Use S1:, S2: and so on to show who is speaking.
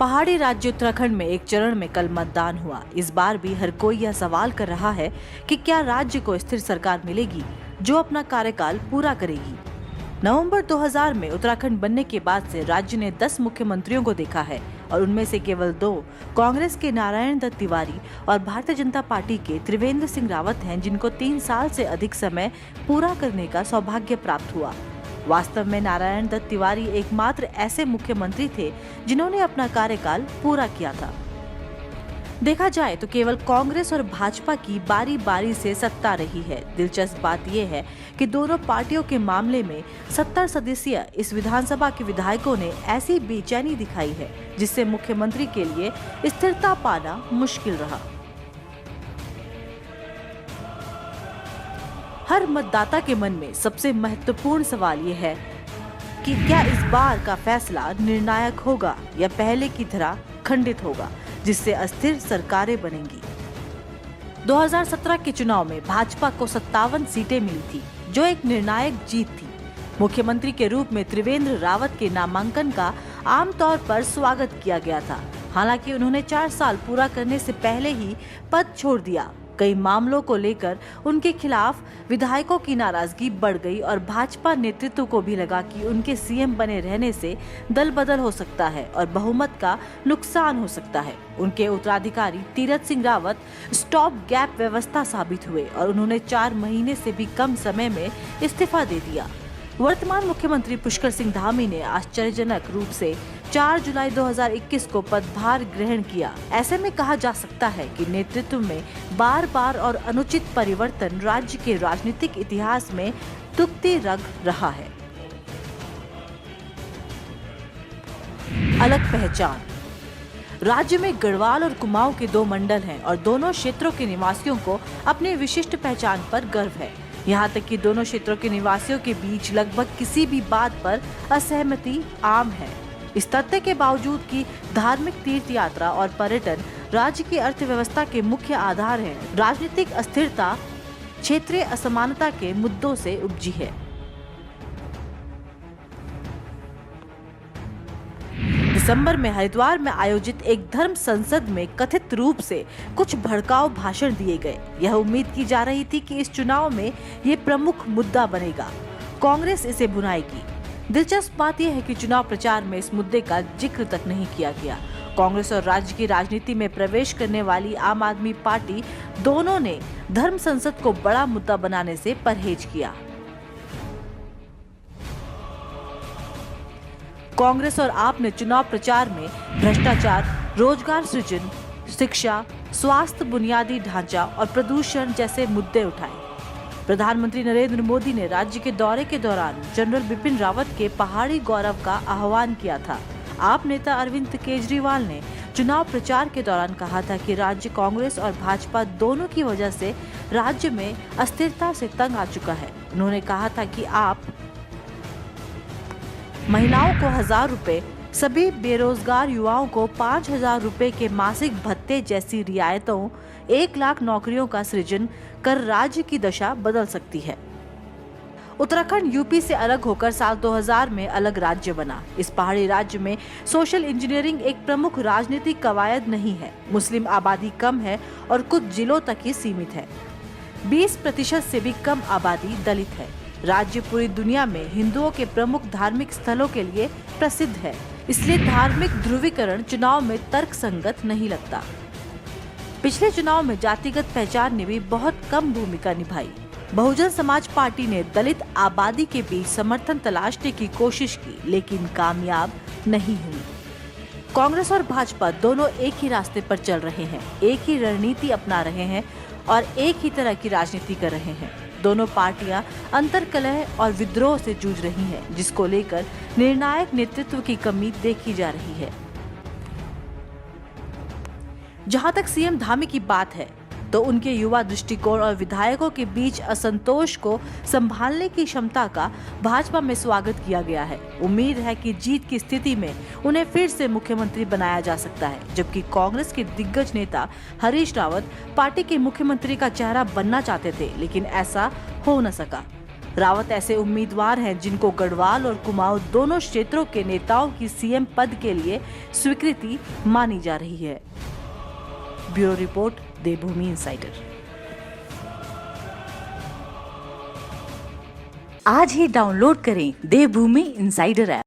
S1: पहाड़ी राज्य उत्तराखंड में एक चरण में कल मतदान हुआ। इस बार भी हर कोई यह सवाल कर रहा है कि क्या राज्य को स्थिर सरकार मिलेगी जो अपना कार्यकाल पूरा करेगी। नवंबर 2000 में उत्तराखंड बनने के बाद से राज्य ने 10 मुख्यमंत्रियों को देखा है और उनमें से केवल 2 कांग्रेस के नारायण दत्त तिवारी और भारतीय जनता पार्टी के त्रिवेंद्र सिंह रावत हैं, जिनको 3 साल से अधिक समय पूरा करने का सौभाग्य प्राप्त हुआ। वास्तव में नारायण दत्त तिवारी एकमात्र ऐसे मुख्यमंत्री थे जिन्होंने अपना कार्यकाल पूरा किया था। देखा जाए तो केवल कांग्रेस और भाजपा की बारी बारी से सत्ता रही है। दिलचस्प बात यह है कि दोनों पार्टियों के मामले में 70 सदस्यीय इस विधानसभा के विधायकों ने ऐसी बेचैनी दिखाई है जिससे मुख्यमंत्री के लिए स्थिरता पाना मुश्किल रहा। हर मतदाता के मन में सबसे महत्वपूर्ण सवाल ये है कि क्या इस बार का फैसला निर्णायक होगा या पहले की तरह खंडित होगा, जिससे अस्थिर सरकारें बनेंगी। 2017 के चुनाव में भाजपा को 57 सीटें मिली थी, जो एक निर्णायक जीत थी। मुख्यमंत्री के रूप में त्रिवेंद्र रावत के नामांकन का आमतौर पर स्वागत किया गया था। हालांकि उन्होंने 4 साल पूरा करने से पहले ही पद छोड़ दिया। कई मामलों को लेकर उनके खिलाफ विधायकों की नाराजगी बढ़ गई और भाजपा नेतृत्व को भी लगा कि उनके सीएम बने रहने से दल बदल हो सकता है और बहुमत का नुकसान हो सकता है। उनके उत्तराधिकारी तीरथ सिंह रावत स्टॉप गैप व्यवस्था साबित हुए और उन्होंने 4 महीने से भी कम समय में इस्तीफा दे दिया। वर्तमान मुख्यमंत्री पुष्कर सिंह धामी ने आश्चर्यजनक रूप से 4 जुलाई 2021 को पदभार ग्रहण किया। ऐसे में कहा जा सकता है कि नेतृत्व में बार बार और अनुचित परिवर्तन राज्य के राजनीतिक इतिहास में दुखती रग रहा है। अलग पहचान। राज्य में गढ़वाल और कुमाऊं के 2 मंडल हैं और दोनों क्षेत्रों के निवासियों को अपनी विशिष्ट पहचान पर गर्व है। यहाँ तक कि दोनों क्षेत्रों के निवासियों के बीच लगभग किसी भी बात पर असहमति आम है। इस तथ्य के बावजूद कि धार्मिक तीर्थ यात्रा और पर्यटन राज्य की अर्थव्यवस्था के मुख्य आधार हैं, राजनीतिक अस्थिरता क्षेत्रीय असमानता के मुद्दों से उपजी है। दिसंबर में हरिद्वार में आयोजित एक धर्म संसद में कथित रूप से कुछ भड़काऊ भाषण दिए गए। यह उम्मीद की जा रही थी कि इस चुनाव में ये प्रमुख मुद्दा बनेगा। कांग्रेस इसे भुनाएगी। दिलचस्प बात यह है कि चुनाव प्रचार में इस मुद्दे का जिक्र तक नहीं किया गया। कांग्रेस और राज्य की राजनीति में प्रवेश करने वाली आम आदमी पार्टी दोनों ने धर्म संसद को बड़ा मुद्दा बनाने से परहेज किया। कांग्रेस और आप ने चुनाव प्रचार में भ्रष्टाचार, रोजगार सृजन, शिक्षा, स्वास्थ्य, बुनियादी ढांचा और प्रदूषण जैसे मुद्दे उठाए। प्रधानमंत्री नरेंद्र मोदी ने राज्य के दौरे के दौरान जनरल बिपिन रावत के पहाड़ी गौरव का आह्वान किया था। आप नेता अरविंद केजरीवाल ने चुनाव प्रचार के दौरान कहा था कि राज्य कांग्रेस और भाजपा दोनों की वजह से राज्य में अस्थिरता से तंग आ चुका है। उन्होंने कहा था कि आप महिलाओं को 1000 रुपए, सभी बेरोजगार युवाओं को 5000 रुपए के मासिक भत्ते जैसी रियायतों, 1 लाख नौकरियों का सृजन कर राज्य की दशा बदल सकती है। उत्तराखंड यूपी से अलग होकर साल 2000 में अलग राज्य बना। इस पहाड़ी राज्य में सोशल इंजीनियरिंग एक प्रमुख राजनीतिक कवायद नहीं है। मुस्लिम आबादी कम है और कुछ जिलों तक ही सीमित है। 20% से भी कम आबादी दलित है। राज्य पूरी दुनिया में हिंदुओं के प्रमुख धार्मिक स्थलों के लिए प्रसिद्ध है, इसलिए धार्मिक ध्रुवीकरण चुनाव में तर्कसंगत नहीं लगता। पिछले चुनाव में जातिगत पहचान ने भी बहुत कम भूमिका निभाई। बहुजन समाज पार्टी ने दलित आबादी के बीच समर्थन तलाशने की कोशिश की, लेकिन कामयाब नहीं हुई। कांग्रेस और भाजपा दोनों एक ही रास्ते पर चल रहे हैं, एक ही रणनीति अपना रहे हैं और एक ही तरह की राजनीति कर रहे हैं। दोनों पार्टियां अंतर्कलह और विद्रोह से जूझ रही हैं, जिसको लेकर निर्णायक नेतृत्व की कमी देखी जा रही है। जहां तक सीएम धामी की बात है, तो उनके युवा दृष्टिकोण और विधायकों के बीच असंतोष को संभालने की क्षमता का भाजपा में स्वागत किया गया है। उम्मीद है कि जीत की स्थिति में उन्हें फिर से मुख्यमंत्री बनाया जा सकता है, जबकि कांग्रेस के दिग्गज नेता हरीश रावत पार्टी के मुख्यमंत्री का चेहरा बनना चाहते थे, लेकिन ऐसा हो न सका। रावत ऐसे उम्मीदवार हैं जिनको गढ़वाल और कुमाऊं दोनों क्षेत्रों के नेताओं की सीएम पद के लिए स्वीकृति मानी जा रही है। ब्यूरो रिपोर्ट, देवभूमि इनसाइडर। आज ही डाउनलोड करें देवभूमि इनसाइडर ऐप।